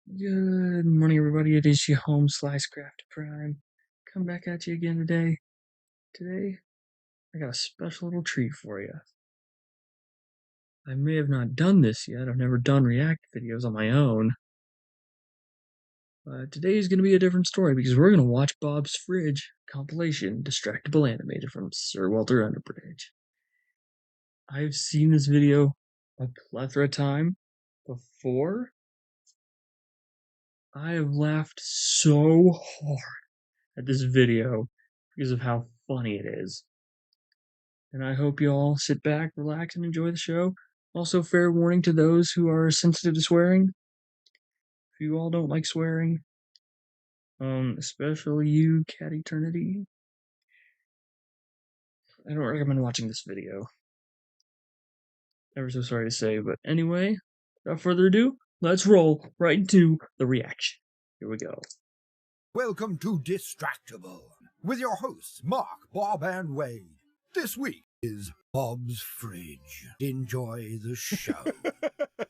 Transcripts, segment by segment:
Good morning, everybody. It is your home slice crafter prime. Come back at you again today. Today, I got a special little treat for you. I may have not done this yet. I've never done react videos on my own. But today is going to be a different story because we're going to watch Bob's Fridge compilation, Distractable Animated from Sir Walter Underbridge. I've seen this video a plethora of time before. I have laughed so hard at this video because of how funny it is. And I hope you all sit back, relax, and enjoy the show. Also, fair warning to those who are sensitive to swearing. If you all don't like swearing, especially you, Cat Eternity, I don't recommend watching this video. Ever so sorry to say, but anyway, without further ado, let's roll right into the reaction. Here we go. Welcome to Distractable with your hosts, Mark, Bob, and Wade. This week is Bob's Fridge. Enjoy the show.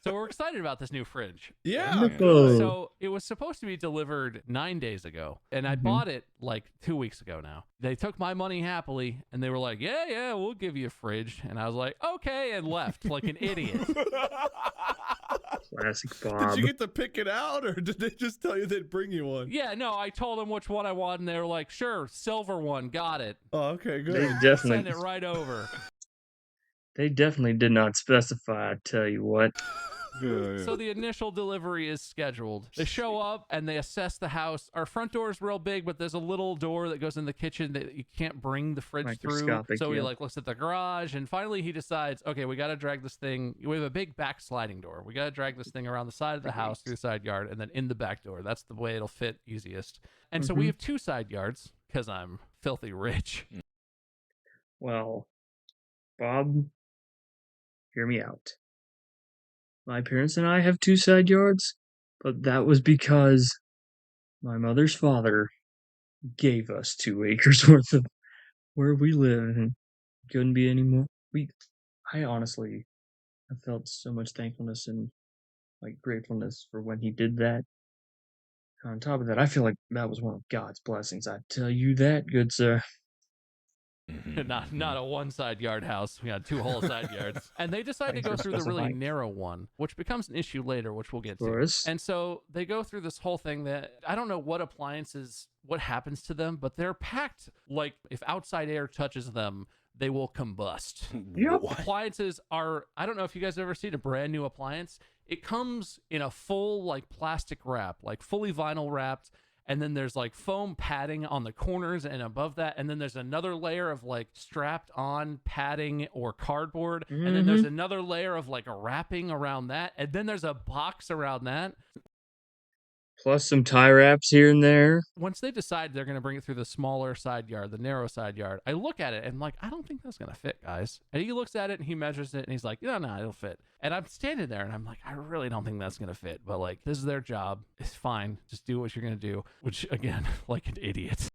So we're excited about this new fridge. Yeah. Wonderful. So it was supposed to be delivered 9 days ago, and I bought it like 2 weeks ago now. They took my money happily, and they were like, yeah, we'll give you a fridge. And I was like, okay, and left like an idiot. Classic Bob. Did you get to pick it out, or did they just tell you they'd bring you one? Yeah, no, I told them which one I wanted, and they were like, sure, silver one, got it. Oh, okay, good. They Send definitely, it right over. they definitely did not specify, I tell you what. So the initial delivery is scheduled. They show up and they assess the house. Our front door is real big, but there's a little door that goes in the kitchen that you can't bring the fridge through. Microscopic, So he yeah. like looks at the garage, and finally he decides, okay, we got to drag this thing. We have a big back sliding door. We got to drag this thing around the side of the house through the side yard and then in the back door. That's the way it'll fit easiest. And so we have 2 side yards because I'm filthy rich. Well, Bob, hear me out. My parents and I have 2 side yards, but that was because my mother's father gave us 2 acres worth of where we live, and couldn't be any more. I honestly have felt so much thankfulness and like gratefulness for when he did that. On top of that, I feel like that was one of God's blessings. I tell you that, good sir. Not a 1 side yard house. We had 2 whole side yards. And they decide to Thanks go for through the really specifying. narrow one, which becomes an issue later, which we'll get Of course. to. And so they go through this whole thing that I don't know what appliances, what happens to them, but they're packed like if outside air touches them, they will combust. Yep. Appliances are, I don't know if you guys have ever seen a brand new appliance. It comes in a full like plastic wrap, like fully vinyl wrapped. And then there's like foam padding on the corners and above that. And then there's another layer of like strapped on padding or cardboard. And then there's another layer of like a wrapping around that. And then there's a box around that. Plus some tie wraps here and there. Once they decide they're going to bring it through the smaller side yard, the narrow side yard, I look at it and I'm like, I don't think that's going to fit, guys. And he looks at it and he measures it and he's like, no, it'll fit. And I'm standing there and I'm like, I really don't think that's going to fit. But like, this is their job. It's fine. Just do what you're going to do, which again, like an idiot.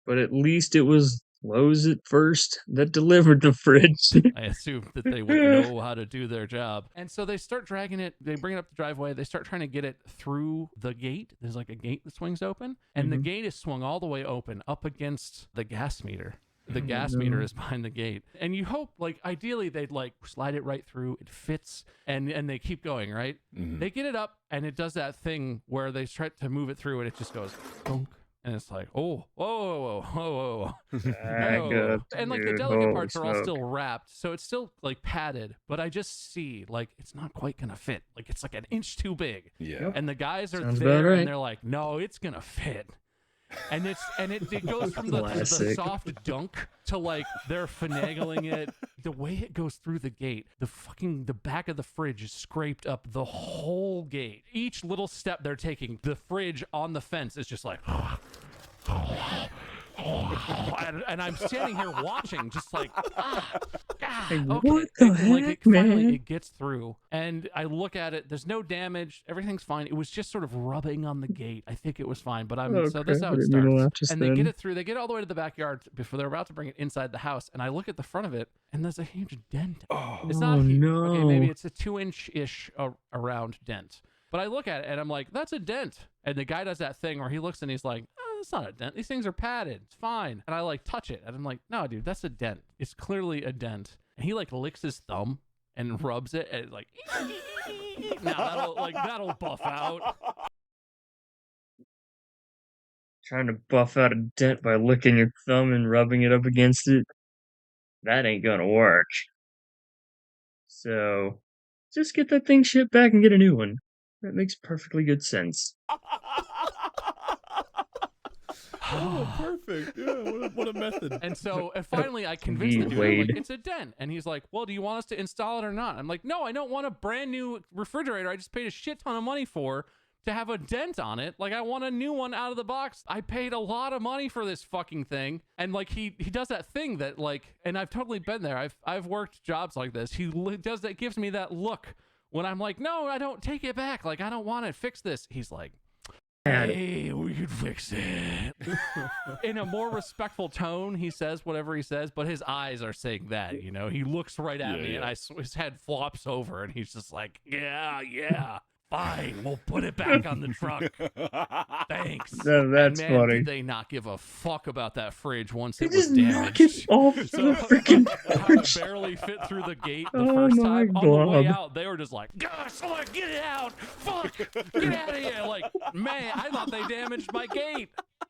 But at least it was Lowe's at first that delivered the fridge. I assumed that they would know how to do their job. And so they start dragging it. They bring it up the driveway. They start trying to get it through the gate. There's like a gate that swings open. And the gate is swung all the way open up against the gas meter. The gas meter is behind the gate. And you hope, like, ideally they'd like slide it right through. It fits. And they keep going, right? They get it up and it does that thing where they try to move it through and it just goes donk. And it's like, oh, whoa. And like the delicate parts are all still wrapped. So it's still like padded, but I just see like it's not quite going to fit. Like it's like an inch too big. Yeah. And the guys are Sounds there about right. and they're like, no, it's going to fit. And it goes from the Classic. soft dunk to like they're finagling it. The way it goes through the gate, the back of the fridge is scraped up the whole gate. Each little step they're taking, the fridge on the fence is just like and I'm standing here watching, just like, okay. What the heck, Finally, man? it gets through, and I look at it. There's no damage. Everything's fine. It was just sort of rubbing on the gate. I think it was fine, but so this is how I it didn't mean to starts. laugh just And they then. get it through. They get it all the way to the backyard before they're about to bring it inside the house. And I look at the front of it, and there's a huge dent. It's not huge. Okay, maybe no. it's a 2-inch-ish around dent. But I look at it and I'm like, that's a dent. And the guy does that thing where he looks and he's like, oh, that's not a dent. These things are padded. It's fine. And I like touch it. And I'm like, no, dude, that's a dent. It's clearly a dent. And he like licks his thumb and rubs it and like, now that'll buff out. Trying to buff out a dent by licking your thumb and rubbing it up against it. That ain't gonna work. So, just get that thing shipped back and get a new one. That makes perfectly good sense. Oh, perfect. Yeah, what a method. And so, and finally, I convinced the Indeed, dude, I'm like, Wade. it's a dent. And he's like, well, do you want us to install it or not? I'm like, no, I don't want a brand new refrigerator I just paid a shit ton of money for to have a dent on it. Like, I want a new one out of the box. I paid a lot of money for this fucking thing. And like, he does that thing that like, and I've totally been there. I've worked jobs like this. He does that, gives me that look when I'm like, no, I don't, take it back. Like, I don't want it. Fix this. He's like, hey, we could fix it. In a more respectful tone, he says whatever he says, but his eyes are saying that, you know, he looks right at me and his head flops over and he's just like, yeah, fine, we'll put it back on the truck. Thanks. No, that's and man, funny. did they not give a fuck about that fridge once They it was just knock damaged. it off So the freaking I fridge. barely fit through the gate the Oh first my time. On the way God. out, they were just like, gosh, Lord, get it out. Fuck, get out of here. Like, man, I thought they damaged my gate.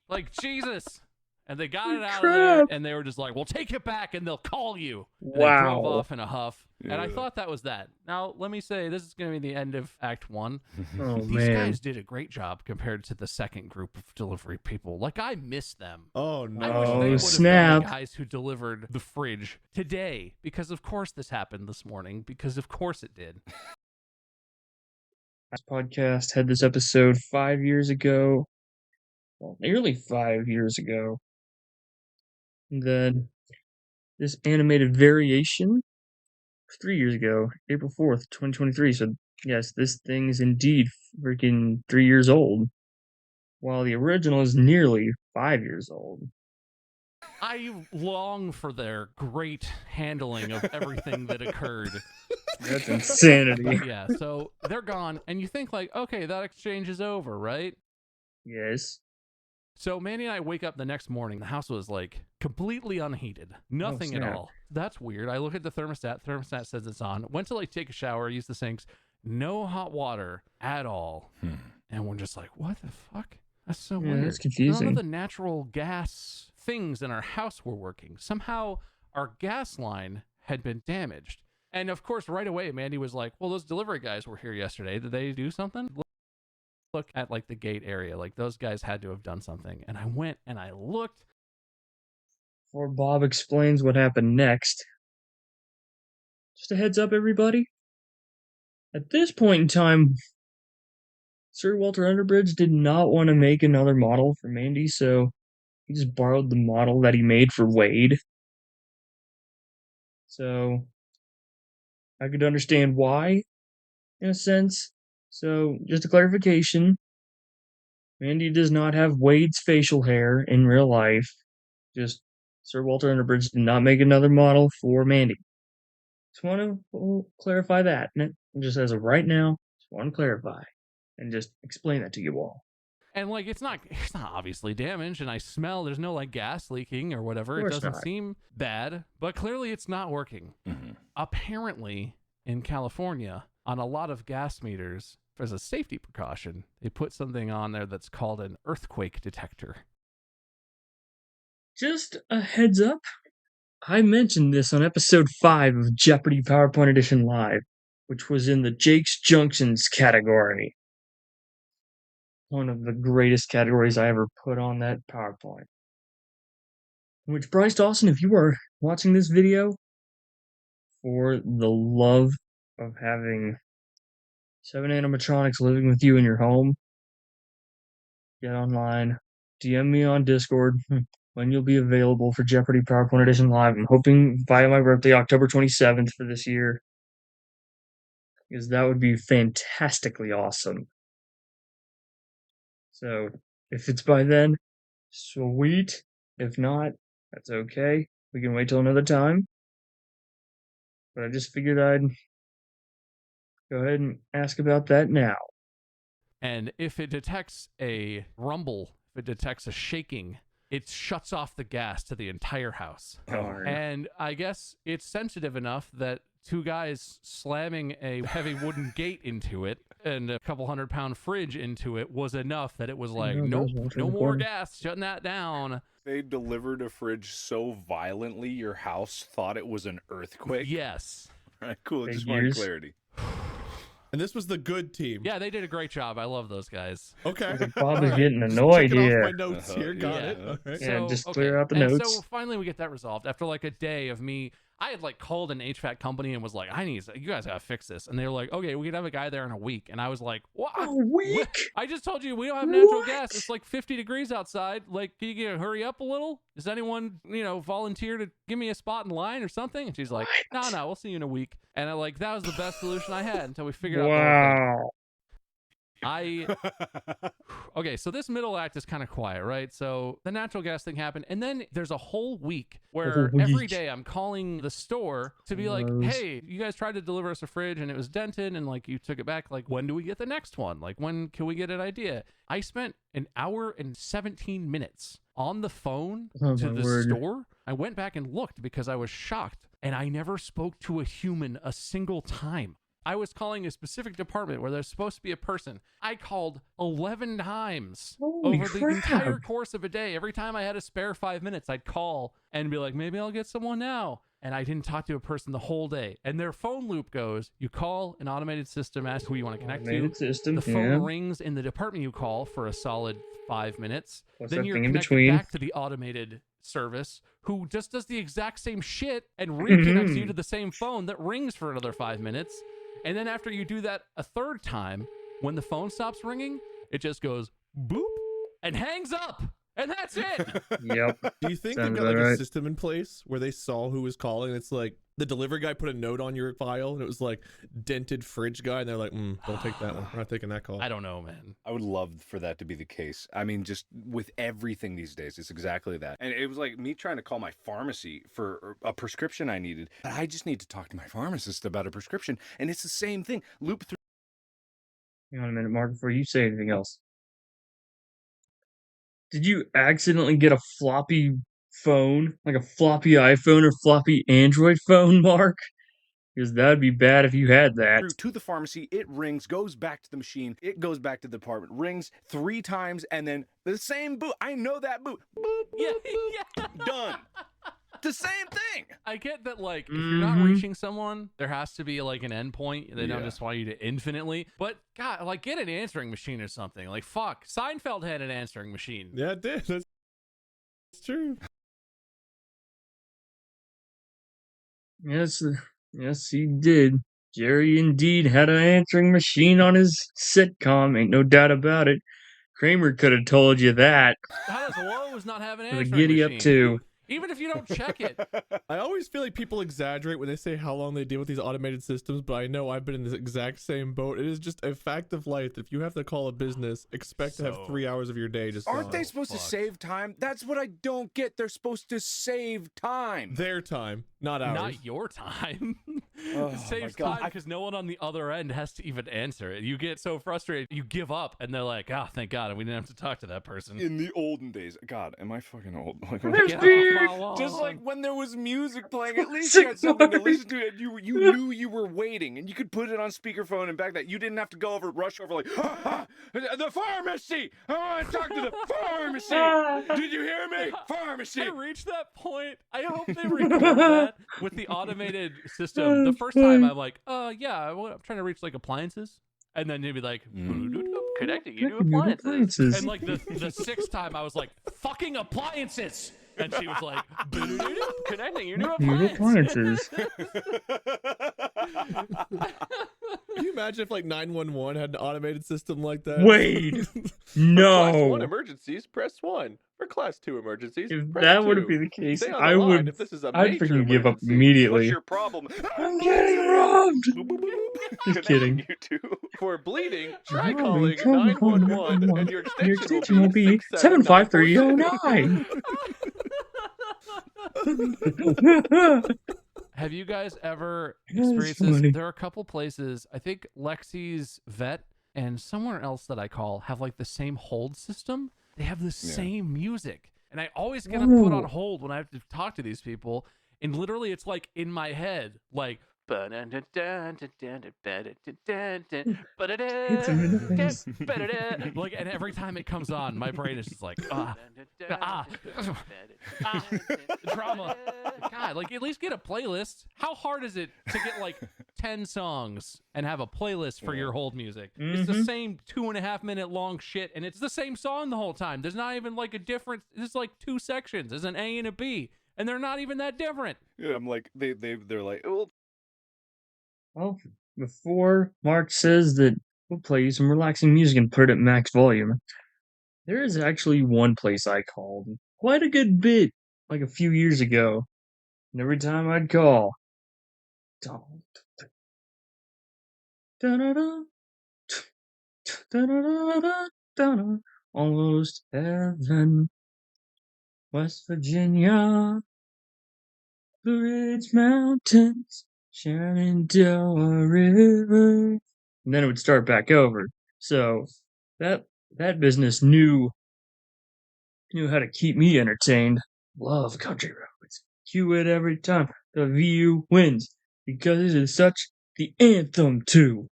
Like, Jesus. And they got it out of there, Crap. and they were just like, well, take it back, and they'll call you. And they Wow. drove off in a huff. And I Yeah. thought that was that. Now, let me say, this is going to be the end of Act 1. Oh, These man. guys did a great job compared to the second group of delivery people. Like, I miss them. Oh no. I wish they Oh, would have snap. been the guys who delivered the fridge today, because of course this happened this morning, because of course it did. This podcast had this episode 5 years ago. Well, nearly 5 years ago. And then this animated variation 3 years ago, April 4th, 2023. So, yes, this thing is indeed freaking 3 years old, while the original is nearly 5 years old. I long for their great handling of everything that occurred. That's insanity. Yeah, so they're gone, and you think like, okay, that exchange is over, right? Yes. So Mandy and I wake up the next morning. The house was like completely unheated. Nothing at snap. all. That's weird. I look at the thermostat. Thermostat says it's on. Went to like take a shower, use the sinks. No hot water at all. And we're just like, what the fuck? That's so Yeah, weird. that's None confusing. of the natural gas things in our house were working. Somehow our gas line had been damaged. And of course, right away, Mandy was like, well, those delivery guys were here yesterday. Did they do something? Look at like the gate area. Like those guys had to have done something. And I went and I looked. Before Bob explains what happened next, just a heads up, everybody. At this point in time, Sir Walter Underbridge did not want to make another model for Mandy, so he just borrowed the model that he made for Wade. So I could understand why, in a sense. So, just a clarification. Mandy does not have Wade's facial hair in real life. Just Sir Walter Underbridge did not make another model for Mandy. Just want to clarify that. And just as of right now, just want to clarify and just explain that to you all. And like it's not obviously damaged, and I smell there's no like gas leaking or whatever. It Course doesn't not. seem bad, but clearly it's not working. Apparently in California, on a lot of gas meters, as a safety precaution, they put something on there that's called an earthquake detector. Just a heads up, I mentioned this on episode 5 of Jeopardy PowerPoint Edition Live, which was in the Jake's Junctions category. One of the greatest categories I ever put on that PowerPoint. Which, Bryce Dawson, if you are watching this video, for the love of having 7 animatronics living with you in your home, get online, DM me on Discord when you'll be available for Jeopardy PowerPoint Edition Live. I'm hoping via my birthday, October 27th for this year, because that would be fantastically awesome. So, if it's by then, sweet. If not, that's okay. We can wait till another time. But I just figured I'd go ahead and ask about that now. And if it detects a rumble, if it detects a shaking, it shuts off the gas to the entire house. Darn. And I guess it's sensitive enough that two guys slamming a heavy wooden gate into it and a couple 100-pound fridge into it was enough that it was like, nope, no more gas, shutting that down. They delivered a fridge so violently your house thought it was an earthquake. Yes. All right, cool. Just Figures. wanted clarity. And this was the good team. Yeah, they did a great job. I love those guys. Okay. Bob All is right. getting Just annoyed checking off here. my notes here. Got Yeah. it. All right. Yeah, just clear out the and notes. so finally we get that resolved after like a day of me. I had like called an HVAC company and was like, you guys gotta fix this. And they were like, okay, we can have a guy there in a week. And I was like, what? A week? I just told you we don't have natural What? gas. It's like 50 degrees outside. Like, can you hurry up a little? Does anyone, volunteer to give me a spot in line or something? And she's like, no, we'll see you in a week. And that was the best solution I had until we figured out the whole thing. Wow. Okay, so this middle act is kind of quiet, right? So the natural gas thing happened, and then there's a whole week where every day I'm calling the store to be like, hey, you guys tried to deliver us a fridge and it was dented and like you took it back. Like, when do we get the next one? Like, when can we get an idea? I spent an hour and 17 minutes on the phone to the store. I went back and looked because I was shocked, and I never spoke to a human a single time. I was calling a specific department where there's supposed to be a person. I called 11 times Holy over the crap. entire course of a day. Every time I had a spare 5 minutes, I'd call and be like, maybe I'll get someone now. And I didn't talk to a person the whole day. And their phone loop goes, you call an automated system, ask who you want to connect to. The phone rings in the department you call for a solid 5 minutes. Then you're connected back to the automated service, who just does the exact same shit and reconnects you to the same phone that rings for another 5 minutes. And then after you do that a third time, when the phone stops ringing, it just goes boop and hangs up. And that's it. Yep. Do you think Sounds they've got like about a right. system in place where they saw who was calling? It's like the delivery guy put a note on your file and it was like dented fridge guy, and they're like, don't take that one. We're not taking that call. I don't know, man. I would love for that to be the case. I mean, just with everything these days, it's exactly that. And it was like me trying to call my pharmacy for a prescription I needed. But I just need to talk to my pharmacist about a prescription. And it's the same thing. Loop through. Hang on a minute, Mark, before you say anything else. Did you accidentally get a floppy phone? Like a floppy iPhone or floppy Android phone, Mark? Because that'd be bad if you had that. Through to the pharmacy, it rings, goes back to the machine, it goes back to the department, rings 3 times, and then the same boot. I know that boot. Boop, boop, Yeah. boop. Done. The same thing. I get that, like, if you're not reaching someone, there has to be like an endpoint. They don't Yeah. just want you to infinitely. But God, like, get an answering machine or something. Like, fuck, Seinfeld had an answering machine. Yeah, it did. That's true. Yes, he did. Jerry indeed had an answering machine on his sitcom, ain't no doubt about it. Kramer could have told you that. How does Lowe's not have an The answering giddy machine? up too. Even if you don't check it. I always feel like people exaggerate when they say how long they deal with these automated systems, but I know I've been in this exact same boat. It is just a fact of life that if you have to call a business, expect to have 3 hours of your day just Aren't gone. they supposed to save time? That's what I don't get. They're supposed to save time. Their time, not ours. Not your time. Oh, It saves my God. time because no one on the other end has to even answer it. You get so frustrated, you give up, and they're like, "Ah, thank God, we didn't have to talk to that person." In the olden days, God, am I fucking old? Like, There's Get off beer. my lawn. just like when there was music playing, at least you had something to listen to, and you knew you were waiting, and you could put it on speakerphone, and back that you didn't have to go rush over like, the pharmacy. I want to talk to the pharmacy. Did you hear me? Pharmacy. I reached that point. I hope they record that with the automated system. The first time I'm like, yeah, I'm trying to reach like appliances. And then they'd be like, connecting you to appliances. And like the sixth time I was like, fucking appliances. And she was like, connecting you to appliances. Can you imagine if like 911 had an automated system like that? Wait, Class 1 no. emergencies, press 1. For Class 2 emergencies, If press that 2. would be the case, Stay on the I line would. if this is a I'd major freaking give up emergency. immediately. What's your problem? I'm getting robbed. Just Connecting kidding. You to. For bleeding, try Robbing, calling call 911 and your Your extension, extension will be 75309. Have you guys ever That's experienced this? funny. There are a couple places. I think Lexi's vet and somewhere else that I call have like the same hold system. They have the same music. And I always get put on hold when I have to talk to these people. And literally it's like in my head, like like, and every time it comes on, my brain is just like drama. God, like at least get a playlist. How hard is it to get like 10 songs and have a playlist for your hold music? It's the same 2.5 minute long shit, and it's the same song the whole time. There's not even like a difference. There's like 2 sections. There's an A and a B, and they're not even that different. Yeah, I'm like they're like, Well, before Mark says that we'll play you some relaxing music and put it at max volume, there is actually one place I called quite a good bit, like a few years ago. And every time I'd call, almost heaven, West Virginia, Blue Ridge Mountains, Shenandoah River. And then it would start back over. So that business knew how to keep me entertained. Love country roads. Cue it every time. The VU wins because it is such the anthem too.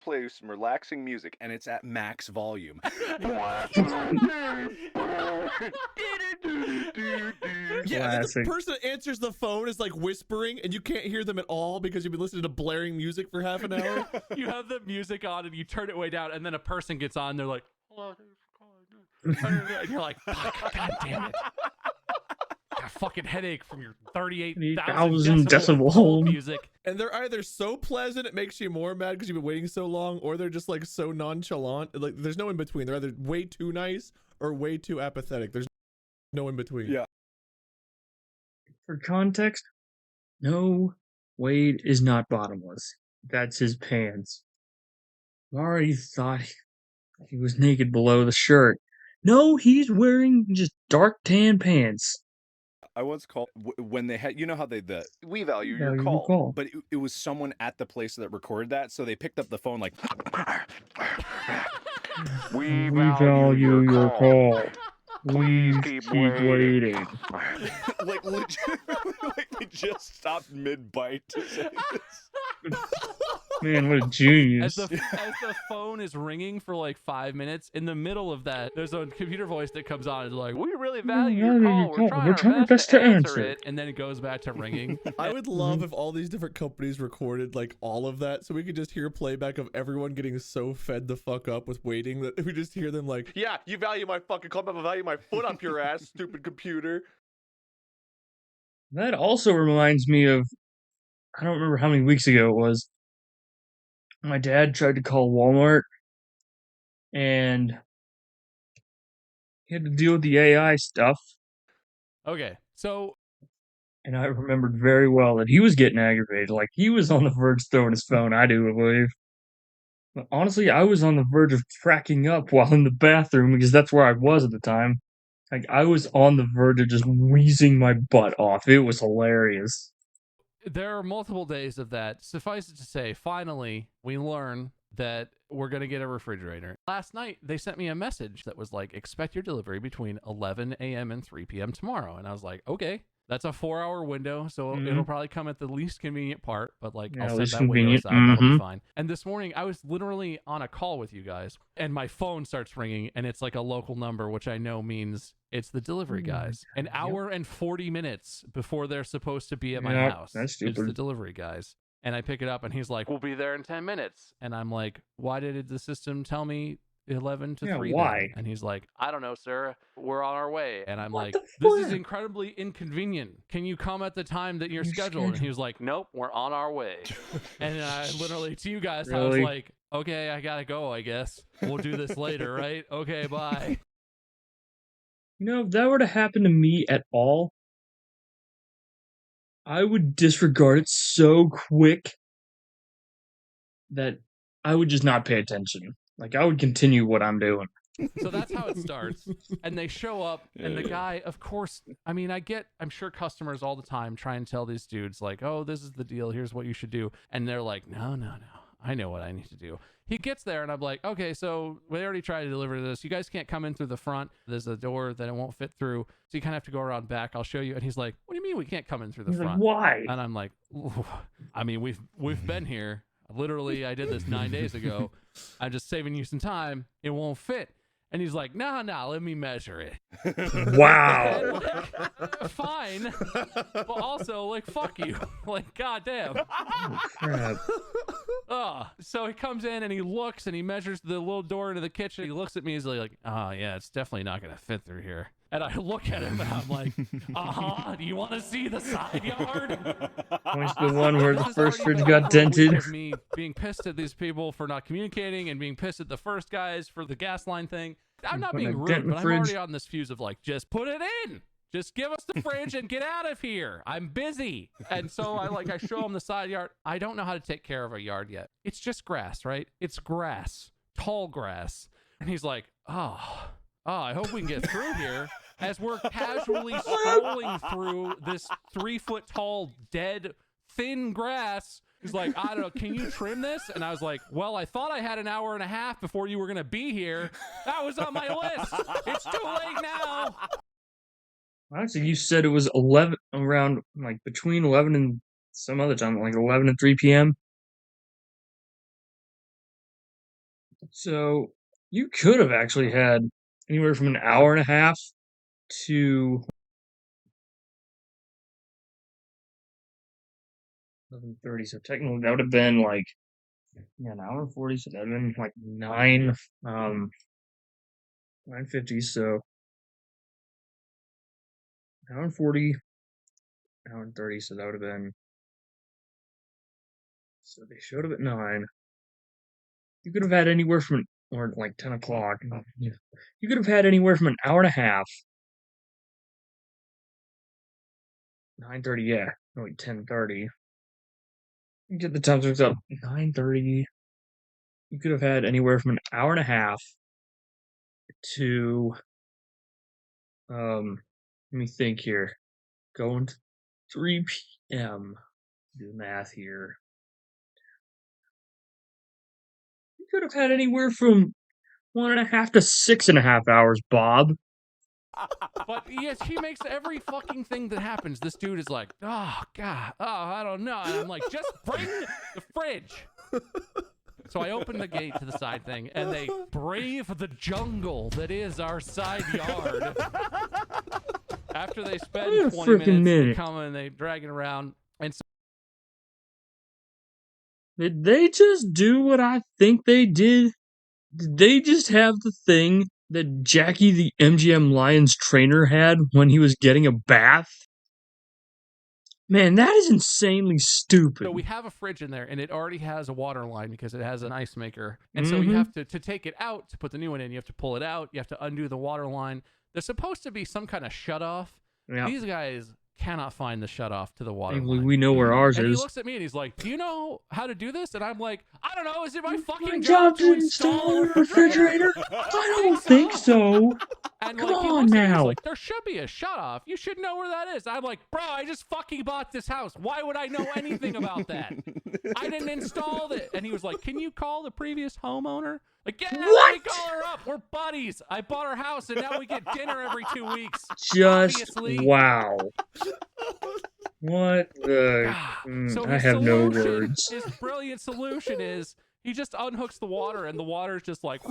play some relaxing music, and it's at max volume. Yeah, and then the person that answers the phone is like whispering, and you can't hear them at all because you've been listening to blaring music for half an hour. You have the music on and you turn it way down, and then a person gets on. And they're like, "Hello, thanks for calling." And you're like, "Fuck, God damn it! Got a fucking headache from your 38,000 decibel music." And they're either so pleasant it makes you more mad because you've been waiting so long, or they're just like so nonchalant. Like there's no in between. They're either way too nice or way too apathetic. There's no in between. Yeah. For context, no, Wade is not bottomless. That's his pants. I already thought he was naked below the shirt. No, he's wearing just dark tan pants. I once called when they had, you know how we value your Value call, call. but it was someone at the place that recorded that, so they picked up the phone like, We value your call. Please keep waiting. like legitimately, like they just stopped mid-bite to say this. Man, what a genius. As the phone is ringing for like 5 minutes, in the middle of that, there's a computer voice that comes on and is like, "We really value your call. We're trying our best to answer it." And then it goes back to ringing. I would love if all these different companies recorded like all of that, so we could just hear playback of everyone getting so fed the fuck up with waiting that we just hear them like, Yeah, you value my fucking call, but I value my foot up your ass, stupid computer. That also reminds me of, I don't remember how many weeks ago it was. My dad tried to call Walmart, and he had to deal with the AI stuff. Okay, so. And I remembered very well that he was getting aggravated. Like, he was on the verge of throwing his phone, I do believe. But honestly, I was on the verge of cracking up while in the bathroom because that's where I was at the time. Like, I was on the verge of just wheezing my butt off. It was hilarious. There are multiple days of that. Suffice it to say, finally, we learn that we're going to get a refrigerator. Last night, they sent me a message that was like, expect your delivery between 11 a.m. and 3 p.m. tomorrow. And I was like, okay, that's a 4-hour window. So it'll probably come at the least convenient part, but like, I'll set that window aside. That'll be fine. And this morning, I was literally on a call with you guys, and my phone starts ringing, and it's like a local number, which I know means it's the delivery guys. An hour and 40 minutes before they're supposed to be at my house. That's stupid. It's the delivery guys. And I pick it up, and he's like, "We'll be there in 10 minutes." And I'm like, "Why did the system tell me 11 to 3 why? then?" And he's like, "I don't know, sir. We're on our way." And I'm like, the "This is fuck? incredibly inconvenient. Can you come at the time that you're scheduled?" And he was like, "Nope, we're on our way." And I literally, to you guys, I was Really? like, "Okay, I gotta go, I guess. We'll do this later, right? Okay, bye." You know, if that were to happen to me at all, I would disregard it so quick that I would just not pay attention. Like, I would continue what I'm doing. So that's how it starts. And they show up, and the guy, of course, I mean, I'm sure customers all the time try and tell these dudes, like, "Oh, this is the deal. Here's what you should do." And they're like, no. I know what I need to do. He gets there and I'm like, okay, so we already tried to deliver this. You guys can't come in through the front. There's a door that it won't fit through. So you kind of have to go around back. I'll show you. And he's like, what do you mean we can't come in through the He's like, front? why? And I'm like, ooh. I mean, we've been here. Literally, I did this 9 days ago. I'm just saving you some time. It won't fit. And he's like, nah, let me measure it. Wow. And, like, fine. But also, like, fuck you. Like, goddamn. Oh, crap. So he comes in and he looks and he measures the little door into the kitchen. He looks at me. He's like, oh, yeah, it's definitely not going to fit through here. And I look at him and I'm like, do you want to see the side yard? Points to the one where the This has first already fridge been got over a week dented. of me being pissed at these people for not communicating and being pissed at the first guys for the gas line thing. I'm not Putting being a dent rude, in the but I'm fridge. already on this fuse of like, just put it in. Just give us the fridge and get out of here. I'm busy. And so I show him the side yard. I don't know how to take care of a yard yet. It's just grass, right? It's grass, tall grass. And he's like, oh, I hope we can get through here. As we're casually strolling through this 3 foot tall, dead, thin grass. He's like, I don't know, can you trim this? And I was like, well, I thought I had an hour and a half before you were going to be here. That was on my list. It's too late now. Actually, you said it was 11, around, like, between 11 and some other time, like 11 and 3 p.m. So, you could have actually had anywhere from an hour and a half to 11:30. So, technically, that would have been, like, yeah, an hour and 40, so that would have been, like, 9:50, so an hour and 40, an hour and 30, so that would have been, so they showed up at 9. You could have had anywhere from, or like 10 o'clock. Yeah. You could have had anywhere from an hour and a half. 9:30, yeah. No, wait, 10:30. You get the time mixed up. 9:30. You could have had anywhere from an hour and a half to, let me think here. Going to 3 p.m. Do the math here. You could have had anywhere from 1.5 to 6.5 hours, Bob. But yes, he makes every fucking thing that happens. This dude is like, oh, God, I don't know. And I'm like, just bring the fridge. So I open the gate to the side thing, and they brave the jungle that is our side yard. After they spend 20 minutes, they come and they drag it around. And so did they just do what I think they did? Did they just have the thing that Jackie the MGM Lions trainer had when he was getting a bath? Man, that is insanely stupid. So we have a fridge in there, and it already has a water line because it has an ice maker. And so you have to take it out to put the new one in. You have to pull it out. You have to undo the water line. There's supposed to be some kind of shutoff. Yeah. These guys cannot find the shutoff to the water line. We know where ours And is. he looks at me and he's like, do you know how to do this? And I'm like, I don't know. Is it my fucking job job to install a refrigerator? I don't think so. And Come like, he on looks at me and he's now. like, there should be a shutoff. You should know where that is. I'm like, bro, I just fucking bought this house. Why would I know anything about that? I didn't install it. And he was like, can you call the previous homeowner? Like, yeah, let me call her up. We're buddies. I bought her house, and now we get dinner every 2 weeks. Just Obviously. wow. What the? So I his have no solution, words. His brilliant solution is he just unhooks the water, and the water's just like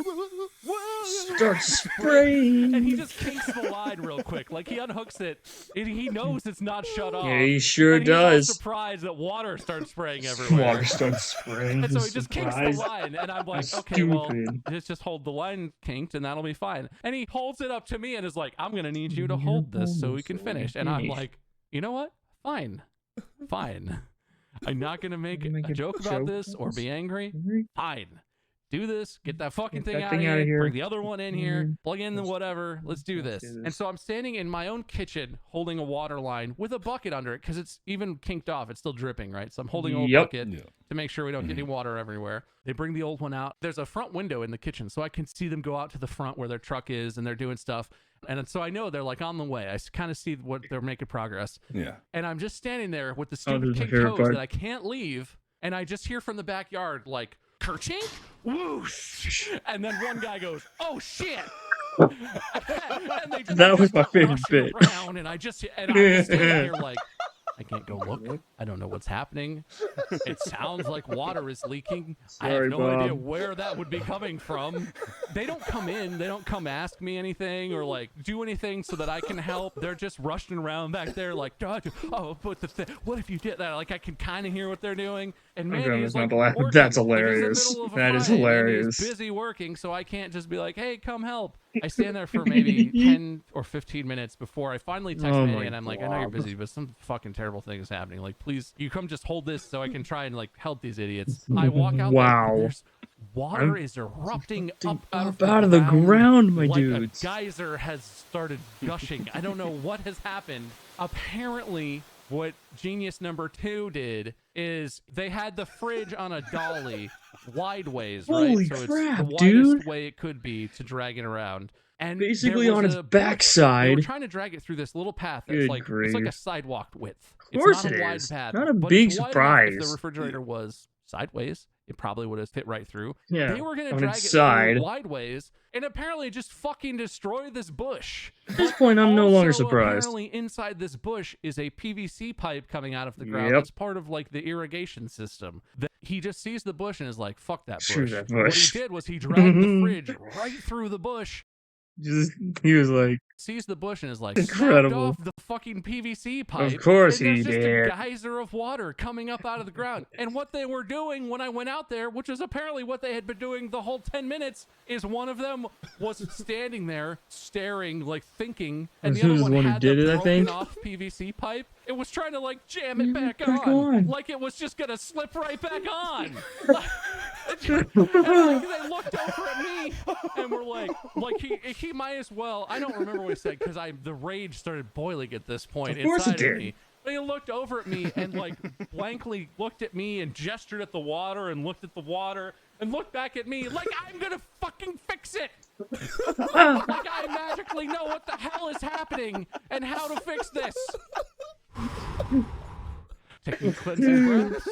Starts spraying. and he just kinks the line real quick. Like he unhooks it, and he knows it's not shut off. Yeah, he sure and he's all does. surprised that water starts spraying everywhere. Water starts spraying. And so he He's just kinks the surprised. line, and I'm like, That's okay, well, stupid. just hold the line kinked, and that'll be fine. And he holds it up to me and is like, I'm gonna need you to hold this so we can finish. And I'm like, you know what? Fine. I'm not gonna make a joke about this or be angry. Fine. Do this, get that fucking Get thing that out thing of outta here, here. bring the other one in here, plug in the whatever, let's do let's this. do And this. so I'm standing in my own kitchen holding a water line with a bucket under it because it's even kinked off. It's still dripping, right? So I'm holding an old Yep. bucket to make sure we don't get any water everywhere. They bring the old one out. There's a front window in the kitchen, so I can see them go out to the front where their truck is and they're doing stuff. And so I know they're like on the way. I kind of see what they're making progress. Yeah. And I'm just standing there with the Oh, stupid this is my kinked favorite hose part. that I can't leave. and I just hear from the backyard like kerchink, whoosh, and then one guy goes, "Oh shit!" and That was my favorite bit. Around, and I'm just standing here like, I can't go look. I don't know what's happening. It sounds like water is leaking. I have no idea where that would be coming from. They don't come in. They don't come ask me anything or like do anything so that I can help. They're just rushing around back there like, oh, but what if you did that? Like I can kind of hear what they're doing. And man, he's like, that's hilarious. That is hilarious. He's busy working, so I can't just be like, hey, come help. I stand there for maybe 10 or 15 minutes before I finally text Manny, and I'm like, I know you're busy, but some fucking terrible thing is happening. Like, please, you come just hold this so I can try and like help these idiots. I walk out there, and there's water is erupting up out of the ground, my like dudes. A geyser has started gushing. I don't know what has happened. Apparently, what genius number 2 did is they had the fridge on a dolly wideways, right? Holy so crap, it's the dude. widest way it could be to drag it around. And basically on its backside. They were trying to drag it through this little path that's like it's like a sidewalk width. Of course it's not it a wide is. path. Not a but big it's wide surprise. enough if the refrigerator was sideways, it probably would have fit right through. Yeah, they were going to on drag its it side. through wideways and apparently just fucking destroy this bush. At this point, I'm no longer Also, surprised. Apparently, inside this bush is a PVC pipe coming out of the ground. Yep. That's part of like the irrigation system. That he just sees the bush and is like, "Fuck that Screw bush." that What bush. he did was he dragged the fridge right through the bush. He was like, sees the bush and is like, incredible. snapped off the fucking PVC pipe. Of course and he there's did. just a geyser of water coming up out of the ground. And what they were doing when I went out there, which is apparently what they had been doing the whole 10 minutes, is one of them was standing there staring, like thinking, and the other one had the broken off PVC pipe. It was trying to like jam it back on, like it was just gonna slip right back on. And like, they looked over at me and were like he might as well. I don't remember what he said because the rage started boiling at this point inside of me. But he looked over at me and like blankly looked at me and gestured at the water and looked at the water and looked back at me like I'm gonna fucking fix it. Like I magically know what the hell is happening and how to fix this. Taking cleansing breaths,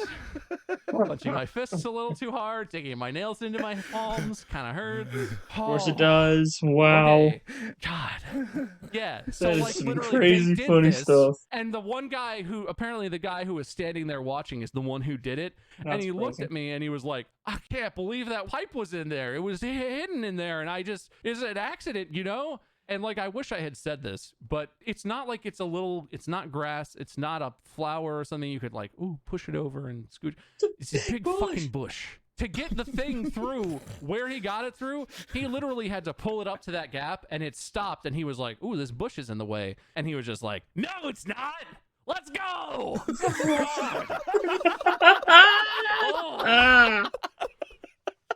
clenching my fists a little too hard, digging my nails into my palms, kind of hurts. Of course it does. Wow. Okay. God. Yeah. So that is like some literally crazy they did funny this, stuff. and the one guy who apparently the guy who was standing there watching is the one who did it. And he looked at me and he was like, I can't believe that pipe was in there. It was hidden in there, and it's an accident, you know? And like, I wish I had said this, but it's not like it's not grass. It's not a flower or something you could like, ooh, push it over and scoot. It's a big fucking bush. To get the thing through where he got it through, he literally had to pull it up to that gap and it stopped. And he was like, ooh, this bush is in the way. And he was just like, no, it's not. Let's go.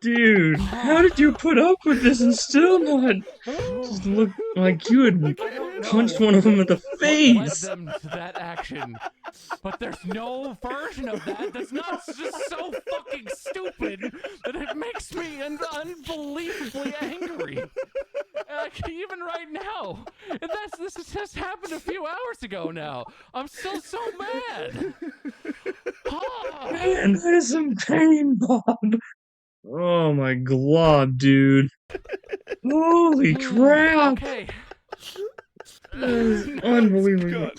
Dude, how did you put up with this and still not just look like you had punched one of them in the face? Led them to that action, but there's no version of that that's not just so fucking stupid that it makes me unbelievably angry. Even right now, and this has just happened a few hours ago now. I'm still so mad. Man, that is some pain, Bob. Oh my glob, dude. Holy crap. Okay. That is unbelievable.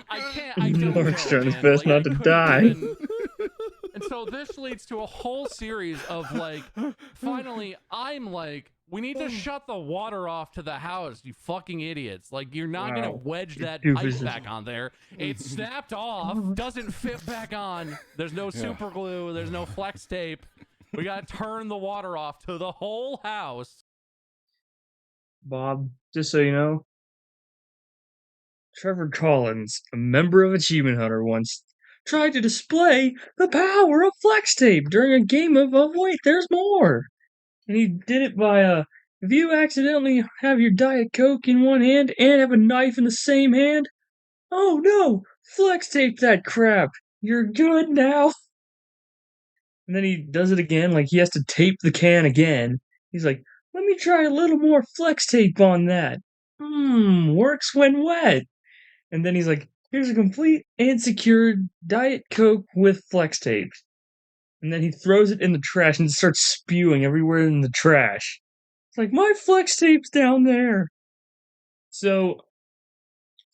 I don't know, Mark's trying his man. best Like, not to die. And so this leads to a whole series of like, finally, I'm like, we need to shut the water off to the house, you fucking idiots. Like, you're not going to wedge that pipe back on there. It's snapped off, doesn't fit back on. There's no super glue. There's no flex tape. We got to turn the water off to the whole house. Bob, just so you know, Trevor Collins, a member of Achievement Hunter, once tried to display the power of flex tape during a game of wait, there's more. And he did it by, if you accidentally have your Diet Coke in one hand and have a knife in the same hand, oh no, flex tape that crap. You're good now. And then he does it again, like he has to tape the can again. He's like, let me try a little more flex tape on that. Works when wet. And then he's like, Here's a complete and secured Diet Coke with flex tape. And then he throws it in the trash and starts spewing everywhere in the trash. It's like, my flex tape's down there. So,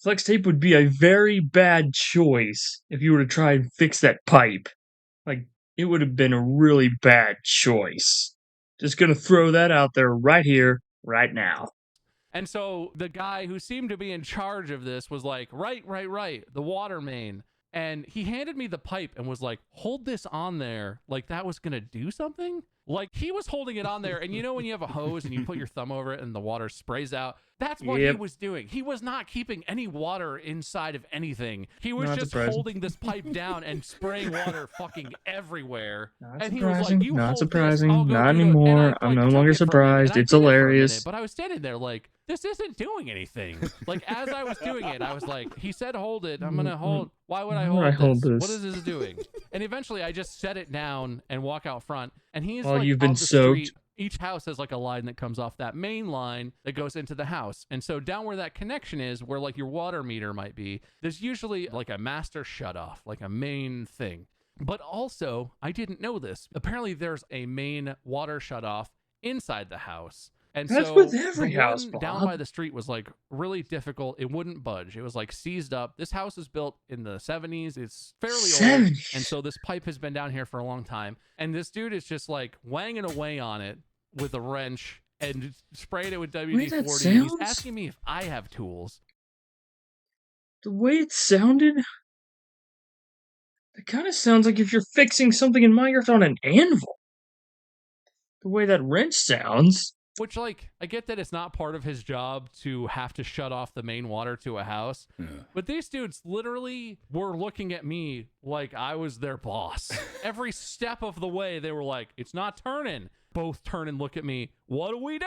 flex tape would be a very bad choice if you were to try and fix that pipe. Like, it would have been a really bad choice. Just gonna throw that out there right here, right now. And so the guy who seemed to be in charge of this was like, right, the water main. And he handed me the pipe and was like, hold this on there like that was going to do something. Like he was holding it on there. And you know when you have a hose and you put your thumb over it and the water sprays out? That's what he was doing. He was not keeping any water inside of anything. He was just holding this pipe down and spraying water fucking everywhere. And he was like, not surprising, not anymore. I'm no longer surprised. It's hilarious. But I was standing there like, this isn't doing anything. Like as I was doing it, I was like, he said hold it. I'm going to hold. Why would I hold this? What is this doing? And eventually I just set it down and walk out front. And he's like, you've been soaked. Each house has like a line that comes off that main line that goes into the house. And so down where that connection is, where like your water meter might be, there's usually like a master shutoff, like a main thing. But also, I didn't know this. Apparently there's a main water shutoff inside the house. And that's so with every the house, one down by the street was like really difficult. It wouldn't budge. It was like seized up. This house was built in the 70s. It's fairly old. And so this pipe has been down here for a long time. And this dude is just like wanging away on it with a wrench and spraying it with WD-40. He's asking me if I have tools. The way it sounded, it kind of sounds like if you're fixing something in Minecraft on an anvil. The way that wrench sounds. Which, like, I get that it's not part of his job to have to shut off the main water to a house. Yeah. But these dudes literally were looking at me like I was their boss. Every step of the way, they were like, it's not turning. Both turn and look at me. What do we do?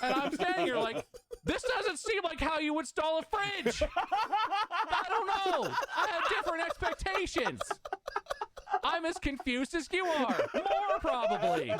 And I'm standing here like, this doesn't seem like how you install a fridge. I don't know. I had different expectations. I'm as confused as you are. More probably.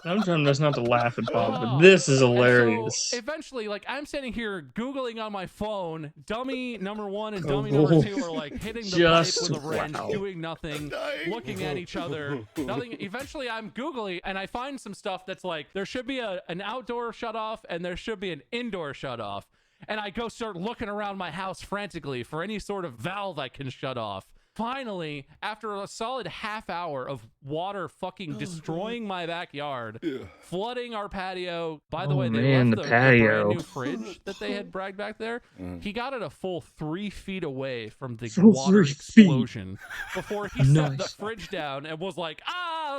I'm trying best not to laugh at Bob, but this is hilarious. So eventually, like, I'm sitting here Googling on my phone. Dummy number 1 and dummy number 2 are like hitting the pipe with a wrench, doing nothing, looking at each other. Nothing. Eventually, I'm Googling and I find some stuff that's like, there should be an outdoor shutoff and there should be an indoor shutoff. And I go start looking around my house frantically for any sort of valve I can shut off. Finally, after a solid half hour of water fucking destroying my backyard, flooding our patio. By the way, they left the brand new fridge that they had bragged back there. He got it a full 3 feet away from the water explosion before he set the fridge down and was like,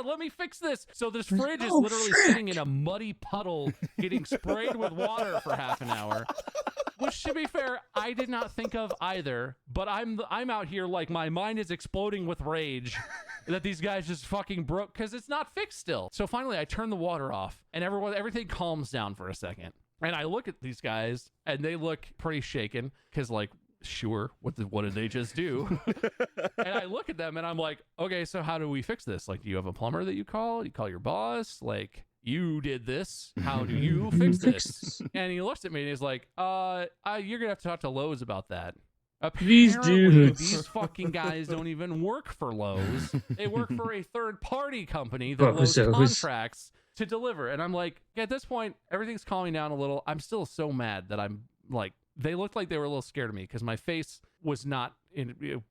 let me fix this. So this fridge is literally sitting in a muddy puddle getting sprayed with water for half an hour. Which, to be fair, I did not think of either, but I'm out here like my mind is exploding with rage that these guys just fucking broke because it's not fixed still. So finally, I turn the water off and everything calms down for a second. And I look at these guys and they look pretty shaken because, like, sure, what did they just do? And I look at them and I'm like, okay, so how do we fix this? Like, do you have a plumber that you call? You call your boss? Like, you did this. How do you fix this? And he looks at me and he's like, you're gonna have to talk to Lowe's about that. Apparently, these fucking guys don't even work for Lowe's. They work for a third-party company that Lowe's contracts to deliver. And I'm like, at this point, everything's calming down a little. I'm still so mad that I'm like, they looked like they were a little scared of me because my face was not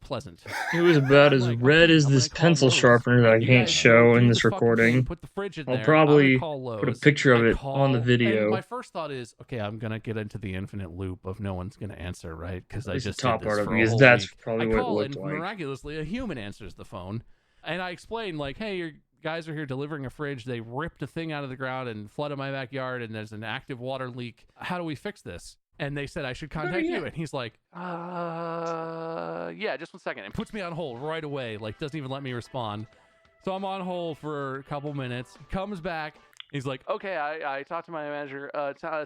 pleasant. It was about as red as this pencil sharpener that I can't show in this recording. Put the fridge in I'll there. probably put a picture of it on the video. And my first thought is, okay, I'm gonna get into the infinite loop of no one's gonna answer, right? Because I just top did this part of for it, a because whole that's week. probably what it looked like. Miraculously, a human answers the phone, and I explain like, hey, your guys are here delivering a fridge. They ripped a thing out of the ground and flooded my backyard, and there's an active water leak. How do we fix this? And they said I should contact you. And he's like, yeah, just 1 second. And puts me on hold right away. Like, doesn't even let me respond. So I'm on hold for a couple minutes. He comes back. He's like, okay, I talked to my manager.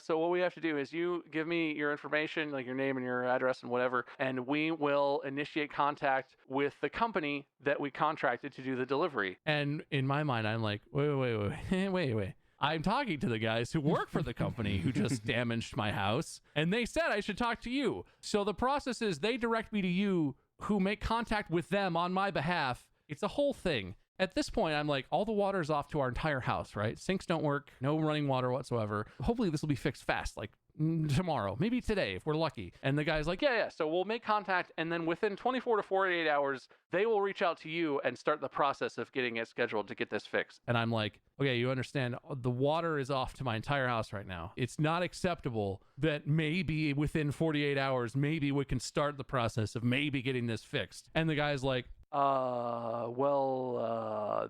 So what we have to do is you give me your information, like your name and your address and whatever, and we will initiate contact with the company that we contracted to do the delivery. And in my mind, I'm like, wait. I'm talking to the guys who work for the company who just damaged my house, and they said I should talk to you. So the process is they direct me to you, who make contact with them on my behalf. It's a whole thing. At this point, I'm like, all the water's off to our entire house, right? Sinks don't work, no running water whatsoever. Hopefully this will be fixed fast, like tomorrow, maybe today if we're lucky. And the guy's like, yeah, so we'll make contact, and then within 24 to 48 hours, they will reach out to you and start the process of getting it scheduled to get this fixed. And I'm like, okay, you understand, the water is off to my entire house right now. It's not acceptable that maybe within 48 hours, maybe we can start the process of maybe getting this fixed. And the guy's like,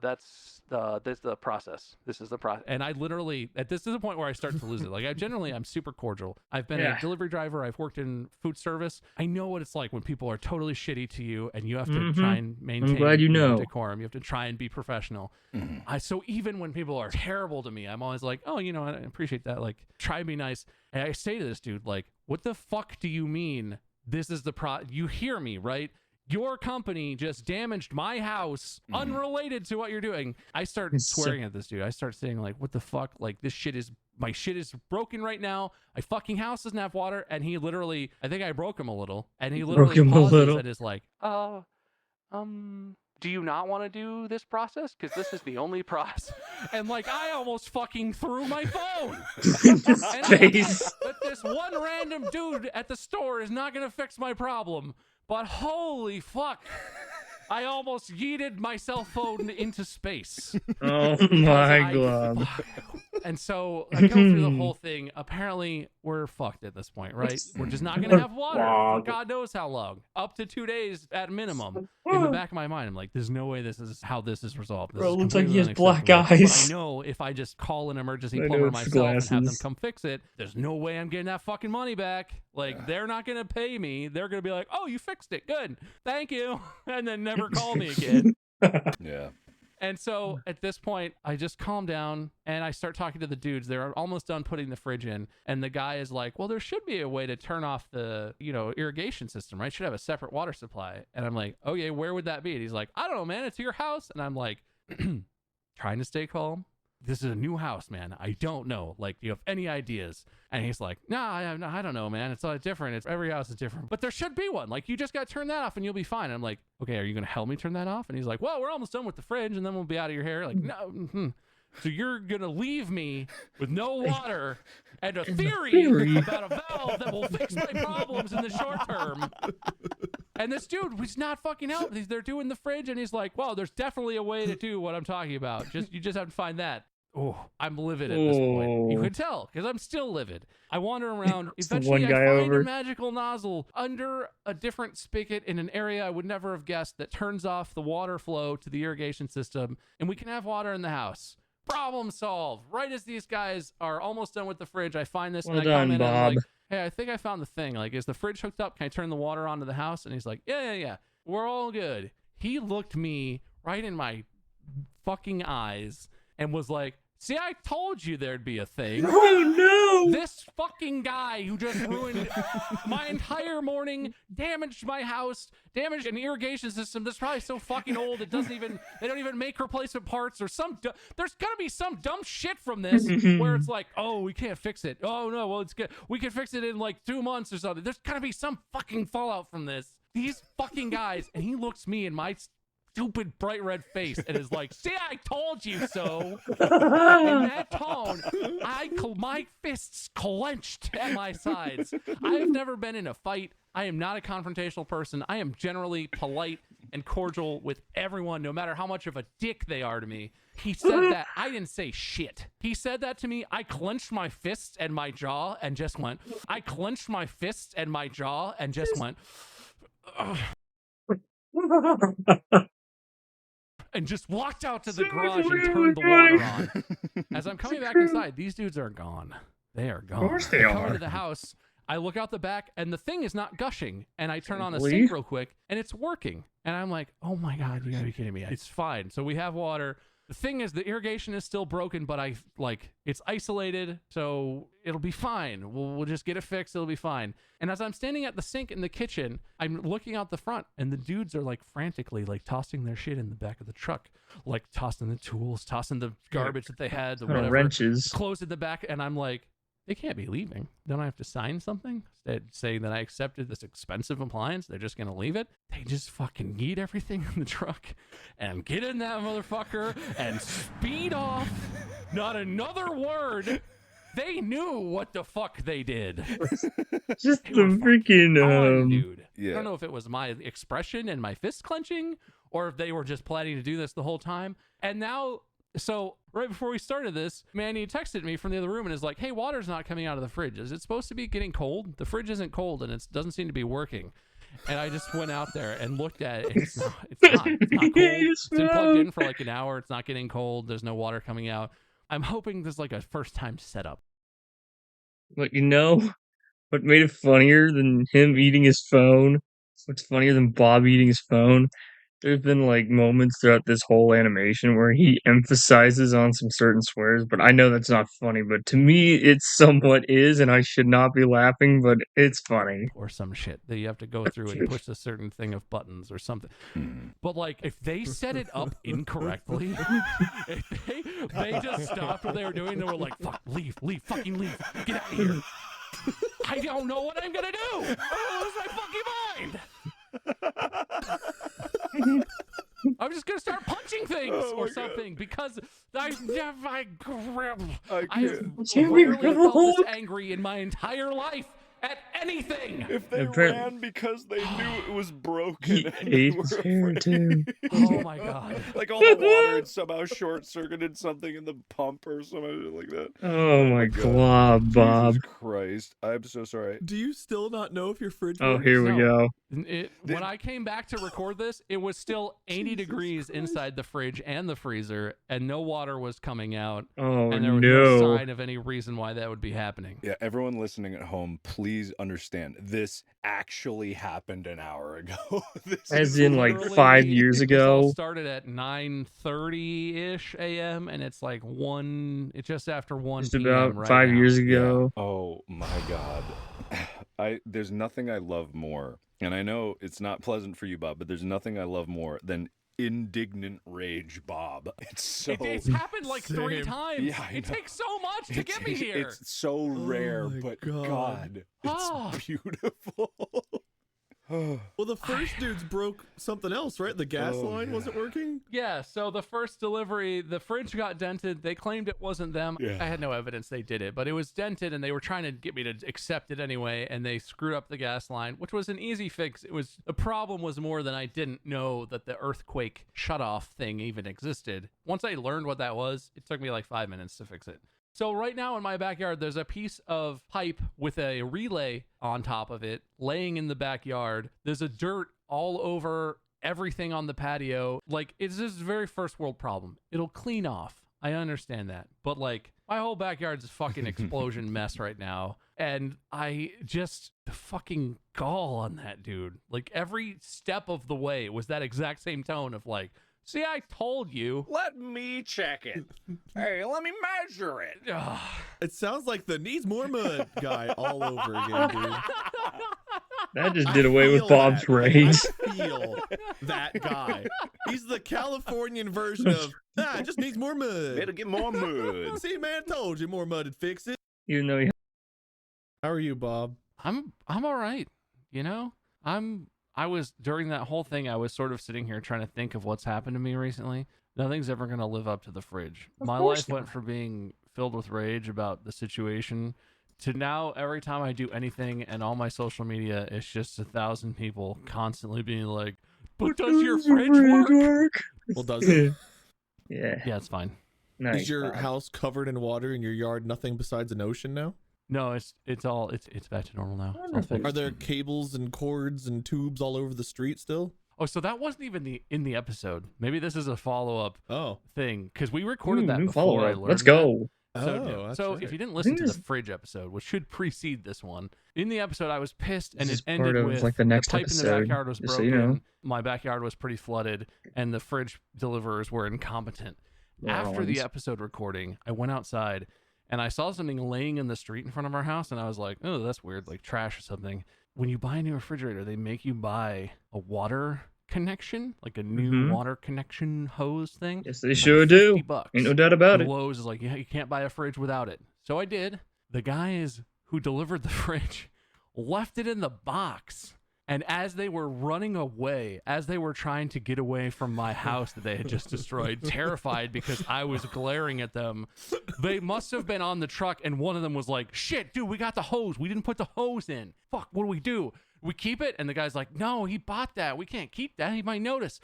that's the process. This is the process. And I literally, this is the point where I start to lose it. Like, I'm super cordial. I've been a delivery driver. I've worked in food service. I know what it's like when people are totally shitty to you and you have to try and maintain decorum. You have to try and be professional. So even when people are terrible to me, I'm always like, oh, you know, I appreciate that. Like, try and be nice. And I say to this dude, like, what the fuck do you mean? This is the you hear me, right? Your company just damaged my house unrelated to what you're doing. I start swearing at this dude. I start saying, like, what the fuck? Like, my shit is broken right now. My fucking house doesn't have water. And he literally, I think I broke him a little. And he literally pauses and is like, do you not want to do this process? Because this is the only process. And like, I almost fucking threw my phone. But this one random dude at the store is not going to fix my problem. But holy fuck, I almost yeeted my cell phone into space. Oh my god. And so I go through the whole thing. Apparently, we're fucked at this point, right? We're just not going to have water for God knows how long. Up to 2 days at minimum. In the back of my mind, I'm like, there's no way this is how this is resolved. This Bro, is it looks like he has black unacceptable. eyes. But I know if I just call an emergency plumber myself and have them come fix it, there's no way I'm getting that fucking money back. Like, they're not going to pay me. They're going to be like, oh, you fixed it. Good. Thank you. And then never call me again. Yeah. And so at this point, I just calm down and I start talking to the dudes. They're almost done putting the fridge in. And the guy is like, well, there should be a way to turn off the, irrigation system, right? Should have a separate water supply. And I'm like, okay, where would that be? And he's like, I don't know, man. It's your house. And I'm like, trying to stay calm. This is a new house, man. I don't know. Like, do you have any ideas? And he's like, I don't know, man. It's all different. Every house is different. But there should be one. Like, you just got to turn that off and you'll be fine. I'm like, okay, are you going to help me turn that off? And he's like, well, we're almost done with the fridge and then we'll be out of your hair. Like, no. So you're going to leave me with no water and a theory about a valve that will fix my problems in the short term. And this dude was not fucking helping. They're doing the fridge and he's like, well, there's definitely a way to do what I'm talking about. You just have to find that. Oh, I'm livid at this point. You could tell because I'm still livid. I wander around. Eventually, I find a magical nozzle under a different spigot in an area I would never have guessed that turns off the water flow to the irrigation system, and we can have water in the house. Problem solved. Right as these guys are almost done with the fridge, I find this and I come in and I'm like, hey, I think I found the thing. Like, is the fridge hooked up? Can I turn the water onto the house? And he's like, yeah. We're all good. He looked me right in my fucking eyes and was like, see, I told you there'd be a thing. Oh, no! This fucking guy who just ruined my entire morning, damaged my house, damaged an irrigation system that's probably so fucking old it doesn't even, they don't even make replacement parts or there's gonna be some dumb shit from this where it's like, oh, we can't fix it. Oh, no, well, it's good. We can fix it in like 2 months or something. There's gotta be some fucking fallout from this. These fucking guys, and he looks me in my stupid bright red face and is like, see, I told you so. In that tone, my fists clenched at my sides. I have never been in a fight. I am not a confrontational person. I am generally polite and cordial with everyone, no matter how much of a dick they are to me. He said that. I didn't say shit. He said that to me. I clenched my fists and my jaw and just went. I clenched my fists and my jaw and just went. And just walked out to the garage and turned the water on. As I'm coming back inside, these dudes are gone. They are gone. Of course they I come are. into the house. I look out the back, and the thing is not gushing. And I turn on a sink real quick, and it's working. And I'm like, oh my God, you gotta be kidding me. It's fine. So we have water. The thing is, the irrigation is still broken, but it's isolated, so it'll be fine. We'll just get it fixed. It'll be fine. And as I'm standing at the sink in the kitchen, I'm looking out the front, and the dudes are like frantically like tossing their shit in the back of the truck, like tossing the tools, tossing the garbage that they had, the whatever, wrenches, clothes in the back, and I'm like, they can't be leaving. Don't I have to sign something saying that I accepted this expensive appliance? They're just going to leave it? They just fucking yeet everything in the truck and get in that motherfucker and speed off. Not another word. They knew what the fuck they did. Just They the were freaking on, dude. Yeah. I don't know if it was my expression and my fist clenching or if they were just planning to do this the whole time. And now... So right before we started this, Manny texted me from the other room and is like, hey, water's not coming out of the fridge. Is it supposed to be getting cold? The fridge isn't cold and it doesn't seem to be working. And I just went out there and looked at it. And it's not cold. It's been plugged in for like an hour. It's not getting cold. There's no water coming out. I'm hoping there's like a first time setup. But you know what made it funnier than him eating his phone? What's funnier than Bob eating his phone? There's been like moments throughout this whole animation where he emphasizes on some certain swears, but I know that's not funny, but to me it somewhat is, and I should not be laughing, but it's funny. Or some shit that you have to go through and push a certain thing of buttons or something. But like, if they set it up incorrectly, if they just stopped what they were doing, they were like, fuck, leave, fucking leave, get out of here. I don't know what I'm gonna do. I'm gonna lose my fucking mind. I'm just gonna start punching things or something because I've rarely felt this angry in my entire life at anything. If they ran because they knew it was broken, He ate his hair too. Oh my god! Like all the water had somehow short-circuited something in the pump or something like that. Oh my god, Bob. Jesus Christ! I'm so sorry. Do you still not know if your fridge Oh, works? here we go. When I came back to record this, it was still 80 degrees inside the fridge and the freezer, and no water was coming out. Oh And there was no no. sign of any reason why that would be happening. Yeah, everyone listening at home, please understand this actually happened an hour ago. This As is in like Literally, 5 years This all ago. started at 9:30-ish a.m. and it's like it's just after 1 Just p.m. about right 5 now. years ago. Oh my god. There's nothing I love more, and I know it's not pleasant for you, Bob, but there's nothing I love more than indignant rage, Bob. It's so It's happened like 3 Same. times. Yeah, I It know. takes so much to get me here. It's so rare, my but God. God, Oh. it's beautiful. Well, the first dudes broke something else, right? The gas Oh, line yeah. wasn't working? Yeah, so the first delivery, the fridge got dented. They claimed it wasn't them. Yeah. I had no evidence they did it, but it was dented and they were trying to get me to accept it anyway, and they screwed up the gas line, which was an easy fix. The problem was more than I didn't know that the earthquake shutoff thing even existed. Once I learned what that was, it took me like 5 minutes to fix it. So right now in my backyard, there's a piece of pipe with a relay on top of it laying in the backyard. There's a dirt all over everything on the patio. Like, it's this very first world problem. It'll clean off. I understand that. But like, my whole backyard's a fucking explosion mess right now. And the fucking gall on that dude. Like, every step of the way was that exact same tone of like, see, I told you. Let me check it. Hey, let me measure it. Ugh. It sounds like the needs more mud guy all over again, dude. That just did away with Feel Bob's that. rage. I feel that guy. He's the Californian version of, it just needs more mud. It'll get more mud. See, man, told you more mud would fix it. Even though he How are you, Bob? I'm all right. You know, I was during that whole thing, I was sort of sitting here trying to think of what's happened to me recently. Nothing's ever going to live up to the fridge. My life went from being filled with rage about the situation to now every time I do anything and all my social media, it's just 1,000 people constantly being like, but does your fridge work? Well, does it? Yeah. Yeah, it's fine. Nice. Is your Bob. house covered in water and your yard nothing besides an ocean now? No, it's back to normal now. It's all fixed. Are there cables and cords and tubes all over the street still? Oh, so that wasn't even in the episode. Maybe this is a follow-up Oh. thing because we recorded that New before I follow-up. learned Let's that. go. That's So right. if you didn't listen to the this- fridge episode, which should precede this one, in the episode I was pissed and This it is part ended of, with like, the next pipe in the episode, backyard was just so broken, you know. my backyard was pretty flooded, and the fridge deliverers were incompetent. After the Morons. episode recording, I went outside and I saw something laying in the street in front of our house, and I was like, oh, that's weird, like trash or something. When you buy a new refrigerator, they make you buy a water connection, like a new water connection hose thing. Yes, they It's sure like do. $50. Ain't no doubt about And it. Lowe's is like, yeah, you can't buy a fridge without it. So I did. The guys who delivered the fridge left it in the box. And as they were running away, as they were trying to get away from my house that they had just destroyed, terrified because I was glaring at them, they must have been on the truck, and one of them was like, shit, dude, we got the hose. We didn't put the hose in. Fuck, what do we do? We keep it? And the guy's like, no, he bought that. We can't keep that. He might notice.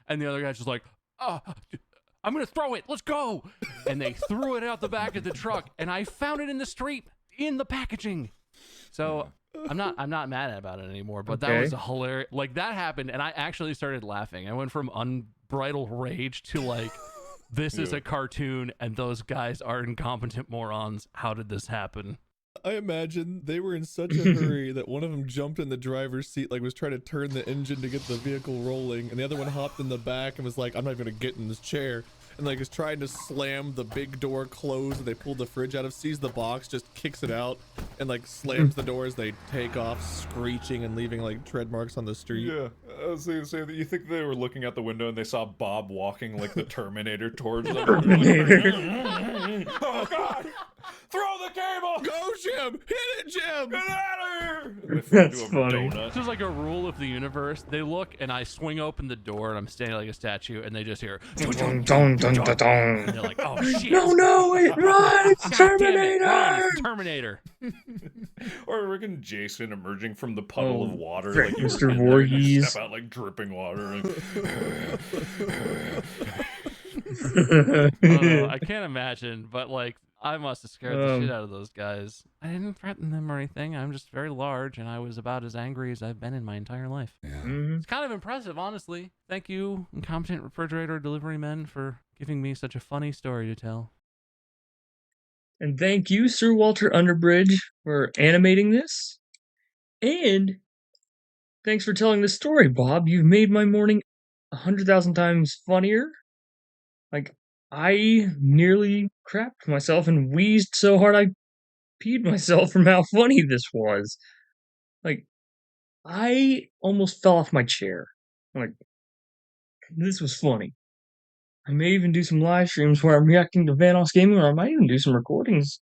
And the other guy's just like, oh, I'm going to throw it. Let's go. And they threw it out the back of the truck, and I found it in the street in the packaging. So I'm not mad about it anymore, but that was a hilarious, like that happened and I actually started laughing. I went from unbridled rage to like, this is a cartoon and those guys are incompetent morons. How did this happen? I imagine they were in such a hurry that one of them jumped in the driver's seat, like was trying to turn the engine to get the vehicle rolling, and the other one hopped in the back and was like, I'm not even gonna get in this chair. And like is trying to slam the big door closed that they pulled the fridge out of, sees the box, just kicks it out, and like slams the door as they take off, screeching and leaving like tread marks on the street. Yeah, I was gonna say that you think they were looking out the window and they saw Bob walking like the Terminator towards them. Oh God! Throw the cable! Go, Jim! Hit it, Jim! Get out of here! That's funny. This is like a rule of the universe. They look and I swing open the door and I'm standing like a statue and they just hear Dun, dun, dun, dun, dun. and they're like, oh shit. No, wait, run! It's God damn it, Terminator! run, it's Terminator. Or freaking Jason emerging from the puddle of water, frick, like you Mr. were in there, and you Voorhees. step out like dripping water. Like, I can't imagine, but like I must have scared the shit out of those guys. I didn't threaten them or anything. I'm just very large, and I was about as angry as I've been in my entire life. It's kind of impressive, honestly. Thank you, incompetent refrigerator delivery men, for giving me such a funny story to tell. And thank you, Sir Walter Underbridge, for animating this. And thanks for telling this story, Bob. You've made my morning 100,000 times funnier. Like, I nearly crapped myself and wheezed so hard I peed myself from how funny this was. Like, I almost fell off my chair. Like, this was funny. I may even do some live streams where I'm reacting to Vanoss Gaming, or I might even do some recordings.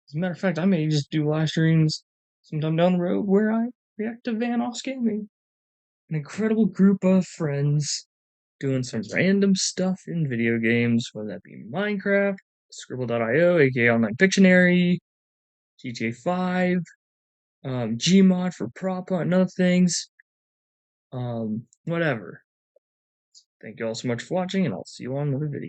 As a matter of fact, I may just do live streams sometime down the road where I react to Vanoss Gaming. An incredible group of friends doing some random stuff in video games, whether that be Minecraft, Scribble.io, aka Online Pictionary, GTA 5, Gmod for prop hunt and other things. Whatever. Thank you all so much for watching, and I'll see you on another video.